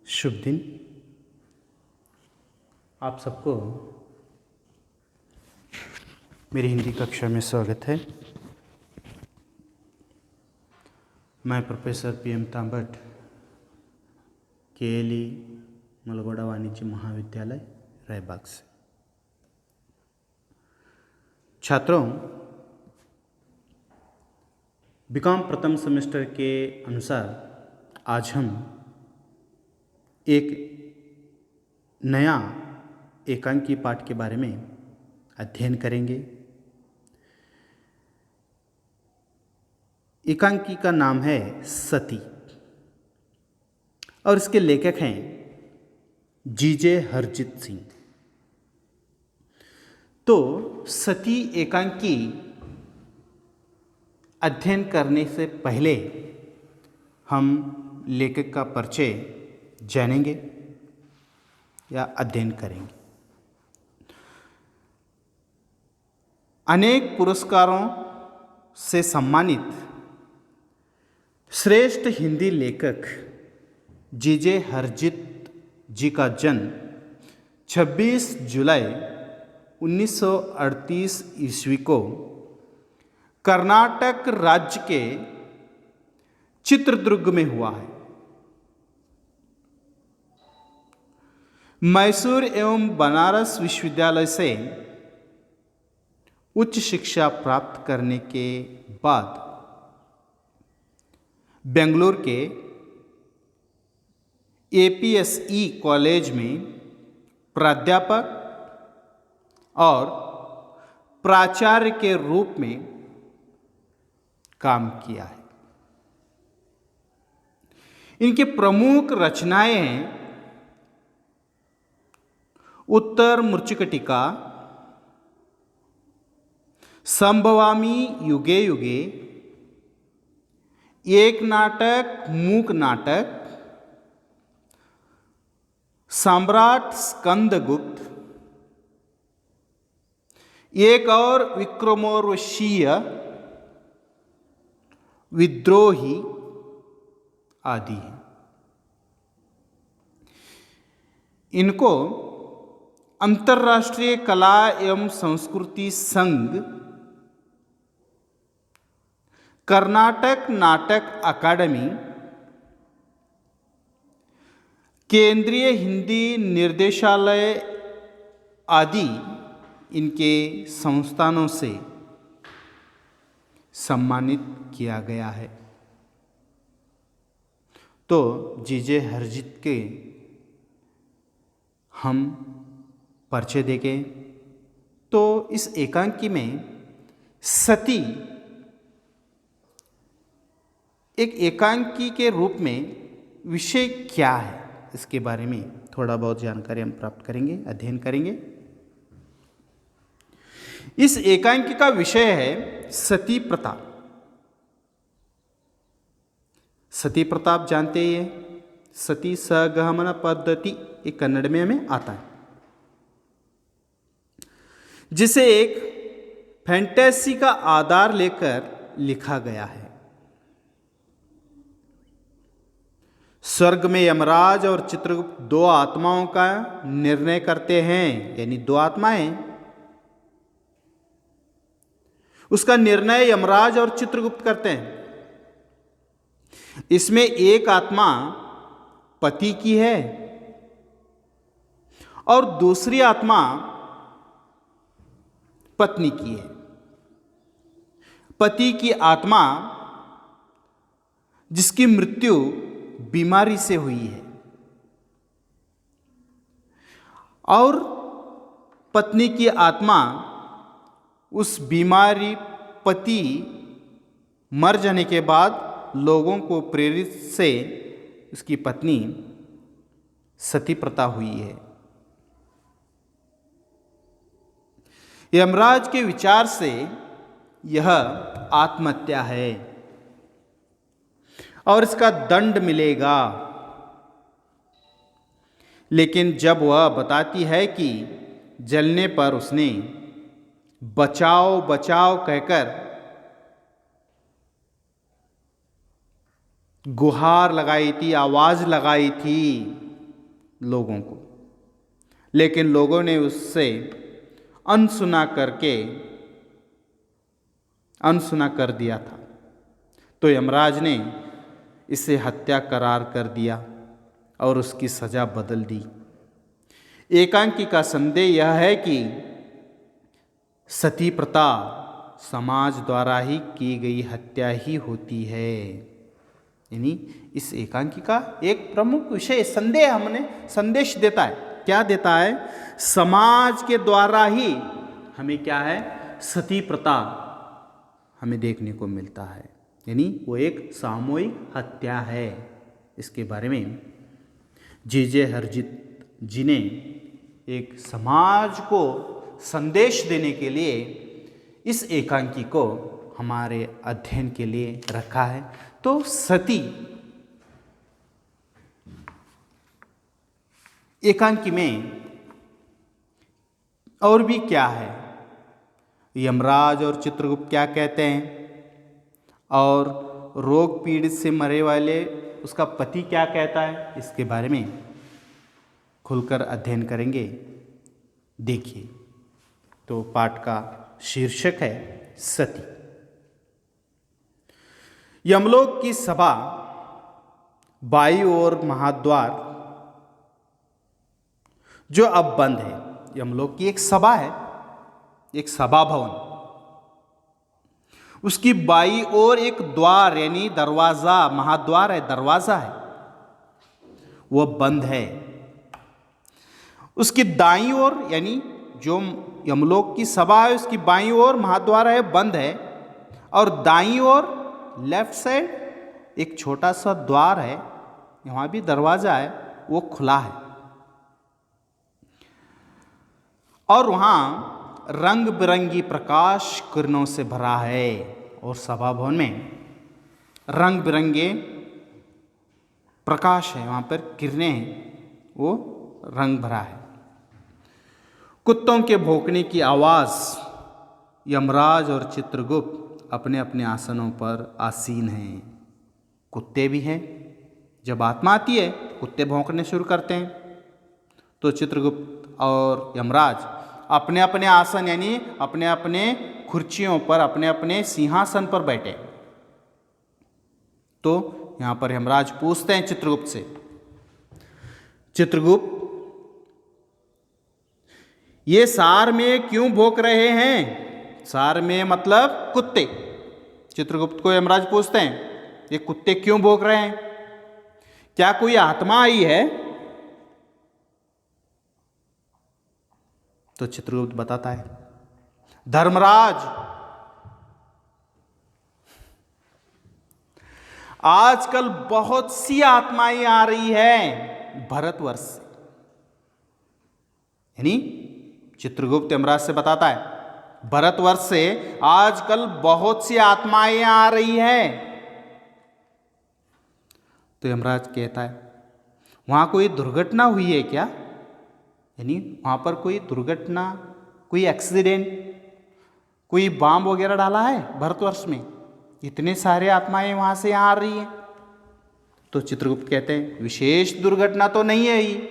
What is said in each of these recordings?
शुभ दिन। आप सबको मेरी हिंदी कक्षा में स्वागत है। मैं प्रोफेसर PM तांबट, KLE मलगोड़ा वाणिज्य महाविद्यालय रायबाग से। छात्रों, बीकॉम प्रथम सेमेस्टर के अनुसार आज हम एक नया एकांकी पाठ के बारे में अध्ययन करेंगे। एकांकी का नाम है सती और इसके लेखक हैं जीजे हरजीत सिंह। तो सती एकांकी अध्ययन करने से पहले हम लेखक का परिचय जानेंगे या अध्ययन करेंगे। अनेक पुरस्कारों से सम्मानित श्रेष्ठ हिंदी लेखक जीजे हरजीत जी का जन्म 26 जुलाई 1938 ईस्वी को कर्नाटक राज्य के चित्रदुर्ग में हुआ है। मैसूर एवं बनारस विश्वविद्यालय से उच्च शिक्षा प्राप्त करने के बाद बेंगलुरु के APSE कॉलेज में प्राध्यापक और प्राचार्य के रूप में काम किया है। इनके प्रमुख रचनाएं हैं उत्तर मृच्छकटिका, संभवामि युगे युगे, एक नाटक मूक नाटक, सम्राट स्कंदगुप्त, एक और विक्रमोर्वशीय, विद्रोही आदि हैं। इनको अंतर्राष्ट्रीय कला एवं संस्कृति संघ, कर्नाटक नाटक अकादमी, केंद्रीय हिंदी निर्देशालय आदि इनके संस्थानों से सम्मानित किया गया है। तो जीजे हरजीत के हम परिचय देंगे। तो इस एकांकी में सती एक एकांकी के रूप में विषय क्या है, इसके बारे में थोड़ा बहुत जानकारी हम प्राप्त करेंगे, अध्ययन करेंगे। इस एकांकी का विषय है सती प्रथा। सती प्रथा आप जानते ही है, सती सगमन पद्धति, एक कन्नड़ में हमें आता है, जिसे एक फैंटेसी का आधार लेकर लिखा गया है। स्वर्ग में यमराज और चित्रगुप्त दो आत्माओं का निर्णय करते हैं, यानी दो आत्माएं। उसका निर्णय यमराज और चित्रगुप्त करते हैं। इसमें एक आत्मा पति की है और दूसरी आत्मा पत्नी की है। पति की आत्मा जिसकी मृत्यु बीमारी से हुई है और पत्नी की आत्मा उस बीमारी पति मर जाने के बाद लोगों को प्रेरित से उसकी पत्नी सती प्रथा हुई है। यमराज के विचार से यह आत्महत्या है और इसका दंड मिलेगा। लेकिन जब वह बताती है कि जलने पर उसने बचाओ बचाओ कहकर गुहार लगाई थी, आवाज लगाई थी, लोगों को, लेकिन लोगों ने उससे अनसुना कर दिया था। तो यमराज ने इसे हत्या करार कर दिया और उसकी सजा बदल दी। एकांकी का संदेह यह है कि सती प्रथा समाज द्वारा ही की गई हत्या ही होती है। यानी इस एकांकी का एक प्रमुख विषय संदेश देता है। क्या देता है? समाज के द्वारा ही हमें क्या है, सती प्रथा हमें देखने को मिलता है। यानी वो एक सामूहिक हत्या है। इसके बारे में जे हरजित जी ने एक समाज को संदेश देने के लिए इस एकांकी को हमारे अध्ययन के लिए रखा है। तो सती एकांकी में और भी क्या है, यमराज और चित्रगुप्त क्या कहते हैं, और रोग पीड़ित से मरे वाले उसका पति क्या कहता है, इसके बारे में खुलकर अध्ययन करेंगे। देखिए, तो पाठ का शीर्षक है सती। यमलोक की सभा बाई ओर महाद्वार जो अब बंद है। यमलोक की एक सभा है, एक सभा भवन, उसकी बाई ओर एक द्वार यानी दरवाजा, महाद्वार है, दरवाजा है, वह बंद है। उसकी दाईं ओर यानी जो यमलोक की सभा है उसकी बाईं ओर महाद्वार है, बंद है, और दाईं ओर लेफ्ट साइड एक छोटा सा द्वार है, वहां भी दरवाजा है, वो खुला है। और वहां रंग बिरंगी प्रकाश किरणों से भरा है। और सभा भवन में रंग बिरंगे प्रकाश है, वहां पर किरणें हैं, वो रंग भरा है। कुत्तों के भौंकने की आवाज, यमराज और चित्रगुप्त अपने अपने आसनों पर आसीन हैं। कुत्ते भी हैं। जब आत्मा आती है कुत्ते भौंकने शुरू करते हैं। तो चित्रगुप्त और यमराज अपने अपने आसन यानी अपने अपने कुर्सियों पर, अपने अपने सिंहासन पर बैठे। तो यहां पर यमराज पूछते हैं चित्रगुप्त से, चित्रगुप्त ये सार में क्यों भौंक रहे हैं? सार में मतलब कुत्ते। चित्रगुप्त को यमराज पूछते हैं, ये कुत्ते क्यों भौंक रहे हैं? क्या कोई आत्मा आई है? तो चित्रगुप्त बताता है, धर्मराज, आजकल बहुत सी आत्माएं आ रही है भारतवर्ष से। यानी चित्रगुप्त यमराज से बताता है, भारतवर्ष से आजकल बहुत सी आत्माएं आ रही है। तो यमराज कहता है, वहां कोई दुर्घटना हुई है क्या? यानी वहां पर कोई दुर्घटना, कोई एक्सीडेंट, कोई बम वगैरह डाला है भारतवर्ष में? इतने सारे आत्माएं वहां से आ रही हैं। तो चित्रगुप्त कहते हैं, विशेष दुर्घटना तो नहीं है, ही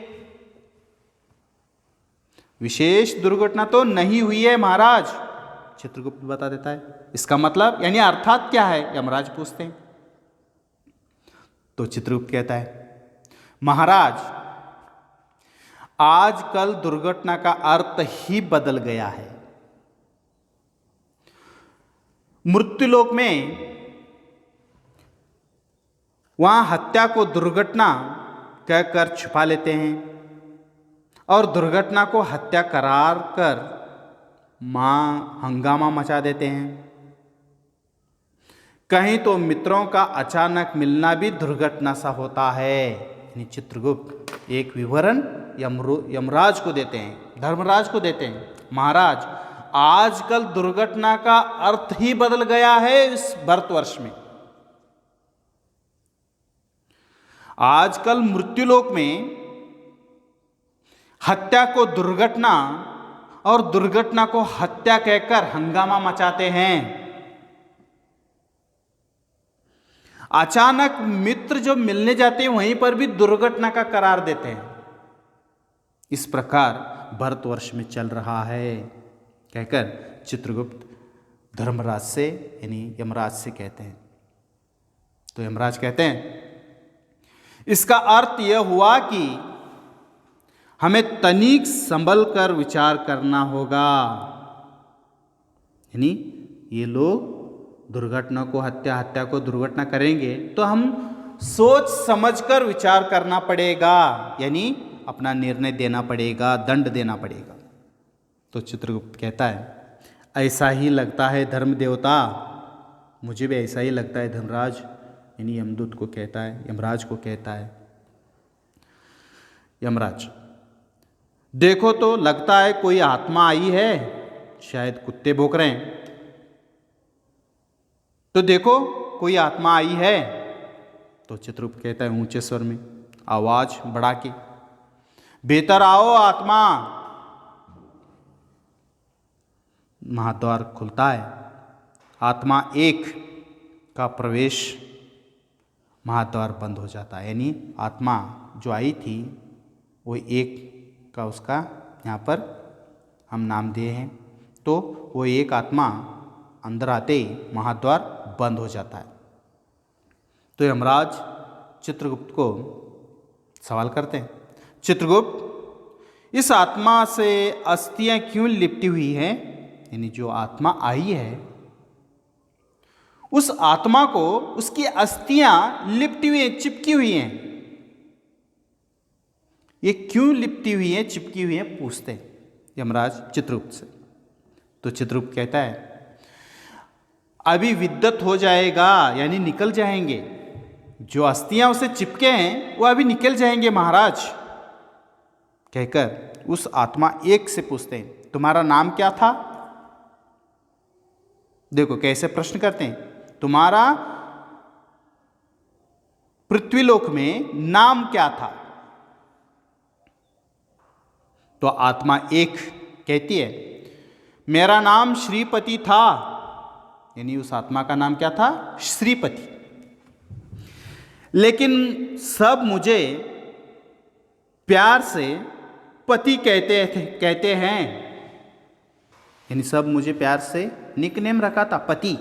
विशेष दुर्घटना तो नहीं हुई है महाराज। चित्रगुप्त बता देता है, इसका मतलब यानी अर्थात क्या है, यमराज पूछते हैं। तो चित्रगुप्त कहता है, महाराज आजकल दुर्घटना का अर्थ ही बदल गया है। मृत्युलोक में वहां हत्या को दुर्घटना कहकर छुपा लेते हैं और दुर्घटना को हत्या करार कर हंगामा मचा देते हैं। कहीं तो मित्रों का अचानक मिलना भी दुर्घटना सा होता है। यानी चित्रगुप्त एक विवरण यमराज को देते हैं, धर्मराज को देते हैं, महाराज आजकल दुर्घटना का अर्थ ही बदल गया है इस भारतवर्ष में। आजकल मृत्युलोक में हत्या को दुर्घटना और दुर्घटना को हत्या कहकर हंगामा मचाते हैं। अचानक मित्र जो मिलने जाते हैं वहीं पर भी दुर्घटना का करार देते हैं। इस प्रकार भारतवर्ष में चल रहा है, कहकर चित्रगुप्त धर्मराज से यानी यमराज से कहते हैं। तो यमराज कहते हैं इसका अर्थ यह हुआ कि हमें तनिक संभल कर विचार करना होगा। यानी ये लोग दुर्घटना को हत्या को दुर्घटना करेंगे तो हम सोच समझकर विचार करना पड़ेगा, यानी अपना निर्णय देना पड़ेगा, दंड देना पड़ेगा। तो चित्रगुप्त कहता है ऐसा ही लगता है धर्म देवता, मुझे भी ऐसा ही लगता है धर्मराज, यानी यमदूत को कहता है, यमराज को कहता है। यमराज देखो तो लगता है कोई आत्मा आई है, शायद कुत्ते भौंक रहे हैं, तो देखो कोई आत्मा आई है। तो चित्रगुप्त कहता है ऊंचे स्वर में आवाज बढ़ा के, भीतर आओ आत्मा। महाद्वार खुलता है, आत्मा एक का प्रवेश, महाद्वार बंद हो जाता है। यानी आत्मा जो आई थी वो एक का उसका यहाँ पर हम नाम दिए हैं, तो वो एक आत्मा अंदर आते ही महाद्वार बंद हो जाता है। तो यमराज चित्रगुप्त को सवाल करते हैं, चित्रगुप्त इस आत्मा से अस्थियां क्यों लिपटी हुई हैं? यानी जो आत्मा आई है उस आत्मा को उसकी अस्थियां लिपटी हुई हैं, चिपकी हुई हैं, ये क्यों लिपटी हुई हैं, चिपकी हुई हैं, पूछते हैं यमराज चित्रगुप्त से। तो चित्रगुप्त कहता है अभी विद्युत हो जाएगा, यानी निकल जाएंगे, जो अस्थियां उसे चिपके हैं वो अभी निकल जाएंगे महाराज, कहकर उस आत्मा एक से पूछते हैं तुम्हारा नाम क्या था? देखो कैसे प्रश्न करते हैं, तुम्हारा पृथ्वीलोक में नाम क्या था? तो आत्मा एक कहती है मेरा नाम श्रीपति था, यानी उस आत्मा का नाम क्या था? श्रीपति। लेकिन सब मुझे प्यार से पति कहते हैं, यानी सब मुझे प्यार से निकनेम रखा था, पति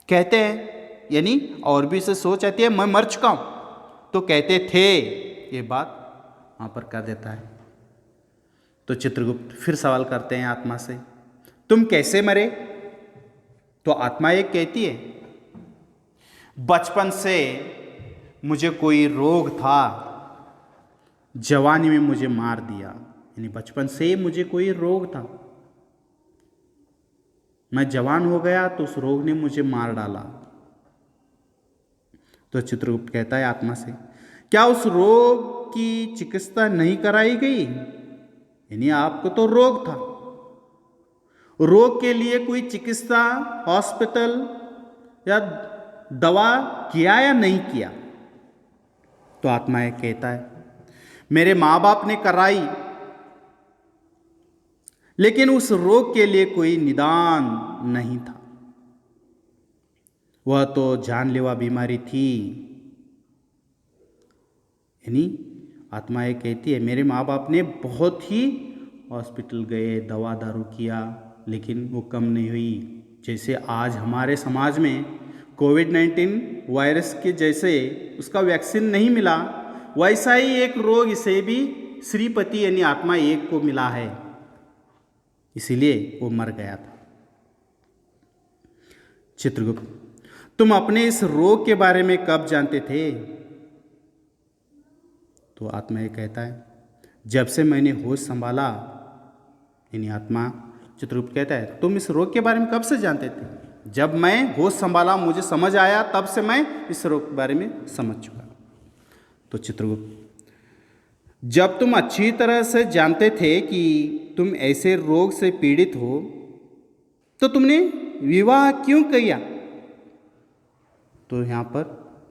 कहते हैं, यानी और भी से सोच आती है मैं मर चुका हूं तो कहते थे, ये बात वहां पर कर देता है। तो चित्रगुप्त फिर सवाल करते हैं आत्मा से तुम कैसे मरे? तो आत्मा एक कहती है बचपन से मुझे कोई रोग था, जवानी में मुझे मार दिया, यानी बचपन से मुझे कोई रोग था, मैं जवान हो गया तो उस रोग ने मुझे मार डाला। तो चित्रगुप्त कहता है आत्मा से क्या उस रोग की चिकित्सा नहीं कराई गई? यानी आपको तो रोग था, रोग के लिए कोई चिकित्सा हॉस्पिटल या दवा किया या नहीं किया? तो आत्मा एक कहता है मेरे माँ बाप ने कराई, लेकिन उस रोग के लिए कोई निदान नहीं था, वह तो जानलेवा बीमारी थी। यानी आत्मा एक कहती है मेरे माँ बाप ने बहुत ही हॉस्पिटल गए, दवा दारू किया, लेकिन वो कम नहीं हुई। जैसे आज हमारे समाज में कोविड-19 वायरस के जैसे उसका वैक्सीन नहीं मिला, वैसा ही एक रोग इसे भी श्रीपति यानी आत्मा एक को मिला है, इसीलिए वो मर गया था। चित्रगुप्त तुम अपने इस रोग के बारे में कब जानते थे? तो आत्मा ये कहता है जब से मैंने होश संभाला। यानी आत्मा चित्रगुप्त कहता है तुम इस रोग के बारे में कब से जानते थे? जब मैं होश संभाला, मुझे समझ आया, तब से मैं इस रोग के बारे में समझ चुका। तो चित्रगुप्त जब तुम अच्छी तरह से जानते थे कि तुम ऐसे रोग से पीड़ित हो तो तुमने विवाह क्यों किया? तो यहाँ पर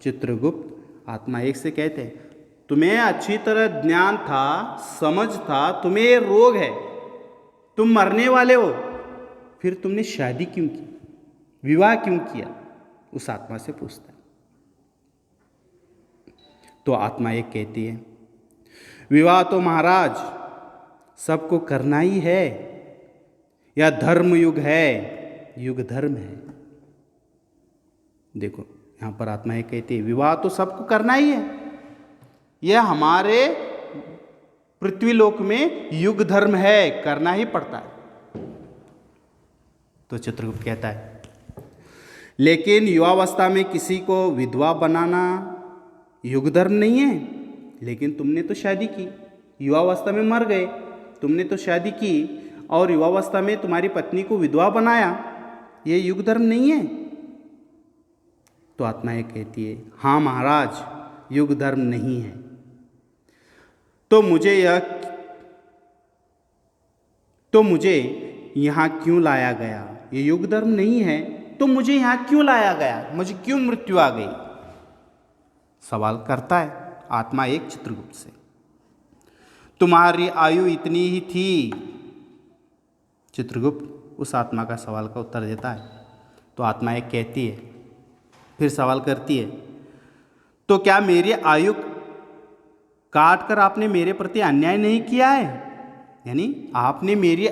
चित्रगुप्त आत्मा एक से कहते हैं तुम्हें अच्छी तरह ज्ञान था, समझ था, तुम्हें ये रोग है, तुम मरने वाले हो, फिर तुमने शादी क्यों की, विवाह क्यों किया? उस आत्मा से पूछता है। तो आत्मा एक कहती है विवाह तो महाराज सबको करना ही है, यह धर्म युग है, युग धर्म है। देखो यहाँ पर आत्मा ये कहती है विवाह तो सबको करना ही है, यह हमारे पृथ्वीलोक में युग धर्म है, करना ही पड़ता है। तो चित्रगुप्त कहता है लेकिन युवावस्था में किसी को विधवा बनाना युग धर्म नहीं है। लेकिन तुमने तो शादी की, युवावस्था में मर गए, तुमने तो शादी की और युवावस्था में तुम्हारी पत्नी को विधवा बनाया, ये युग धर्म नहीं है। तो आत्मा ये कहती है हाँ महाराज, युग धर्म नहीं है। तो मुझे यहाँ क्यों लाया गया? ये युग धर्म नहीं है तो मुझे यहाँ क्यों लाया गया? मुझे क्यों मृत्यु आ गई? सवाल करता है आत्मा एक चित्रगुप्त से। तुम्हारी आयु इतनी ही थी। चित्रगुप्त उस आत्मा का सवाल का उत्तर देता है। तो आत्मा एक कहती है, फिर सवाल करती है तो क्या मेरी आयु काट कर आपने मेरे प्रति अन्याय नहीं किया है? यानी आपने मेरी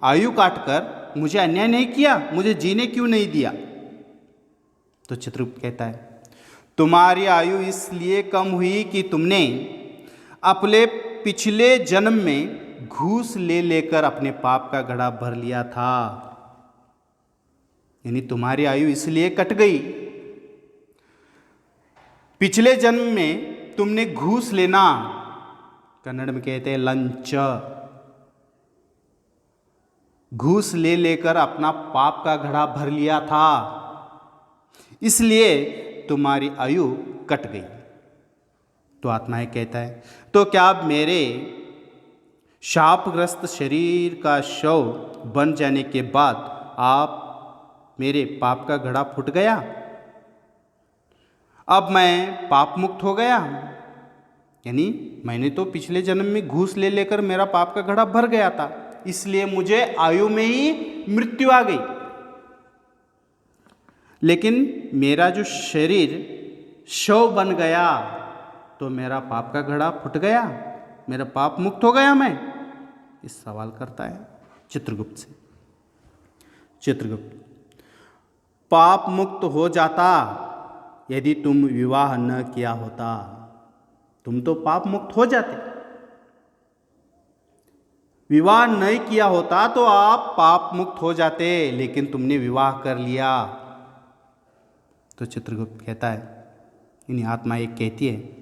आयु काट कर मुझे अन्याय नहीं किया, मुझे जीने क्यों नहीं दिया? तो चित्रगुप्त कहता है तुम्हारी आयु इसलिए कम हुई कि तुमने अपने पिछले जन्म में घूस ले लेकर अपने पाप का घड़ा भर लिया था। यानी तुम्हारी आयु इसलिए कट गई, पिछले जन्म में तुमने घूस लेना, कन्नड़ में कहते हैं लंच, घूस ले लेकर अपना पाप का घड़ा भर लिया था, इसलिए तुम्हारी आयु कट गई। तो आत्मा ये कहता है तो क्या अब मेरे शापग्रस्त शरीर का शव बन जाने के बाद आप मेरे पाप का घड़ा फूट गया, अब मैं पाप मुक्त हो गया? यानी मैंने तो पिछले जन्म में घूस ले लेकर मेरा पाप का घड़ा भर गया था, इसलिए मुझे आयु में ही मृत्यु आ गई। लेकिन मेरा जो शरीर शव बन गया तो मेरा पाप का घड़ा फूट गया, मेरा पाप मुक्त हो गया मैं? इस सवाल करता है चित्रगुप्त से। चित्रगुप्त पाप मुक्त हो जाता यदि तुम विवाह न किया होता। तुम तो पाप मुक्त हो जाते, विवाह नहीं किया होता तो आप पाप मुक्त हो जाते, लेकिन तुमने विवाह कर लिया। तो चित्रगुप्त कहता है, यानी आत्मा एक कहती है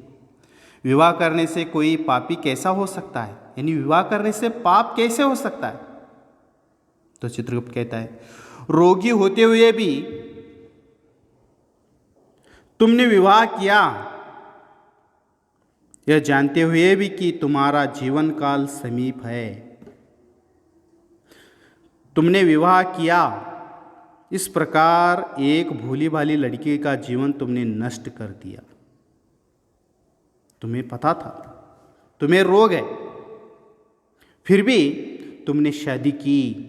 विवाह करने से कोई पापी कैसा हो सकता है? यानी विवाह करने से पाप कैसे हो सकता है? तो चित्रगुप्त कहता है रोगी होते हुए भी तुमने विवाह किया, यह जानते हुए भी कि तुम्हारा जीवन काल समीप है। तुमने विवाह किया, इस प्रकार एक भोली भाली लड़की का जीवन तुमने नष्ट कर दिया। तुम्हें पता था तुम्हें रोग है, फिर भी तुमने शादी की,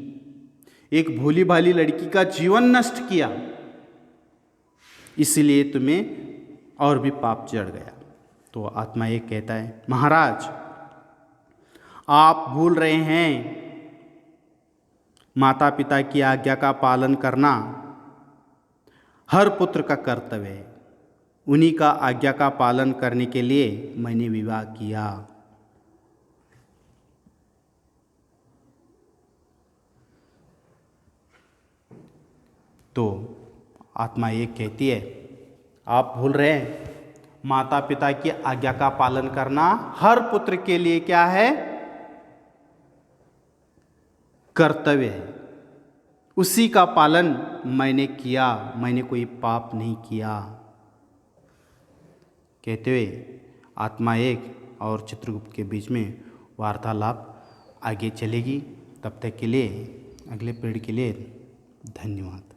एक भोली भाली लड़की का जीवन नष्ट किया, इसलिए तुम्हें और भी पाप जड़ गया। तो आत्मा एक कहता है महाराज आप भूल रहे हैं, माता पिता की आज्ञा का पालन करना हर पुत्र का कर्तव्य है। उन्हीं का आज्ञा का पालन करने के लिए मैंने विवाह किया। तो आत्मा एक कहती है आप भूल रहे हैं, माता पिता की आज्ञा का पालन करना हर पुत्र के लिए क्या है? कर्तव्य है। उसी का पालन मैंने किया, मैंने कोई पाप नहीं किया। कहते हुए आत्मा एक और चित्रगुप्त के बीच में वार्तालाप आगे चलेगी। तब तक के लिए अगले पीढ़ी के लिए धन्यवाद।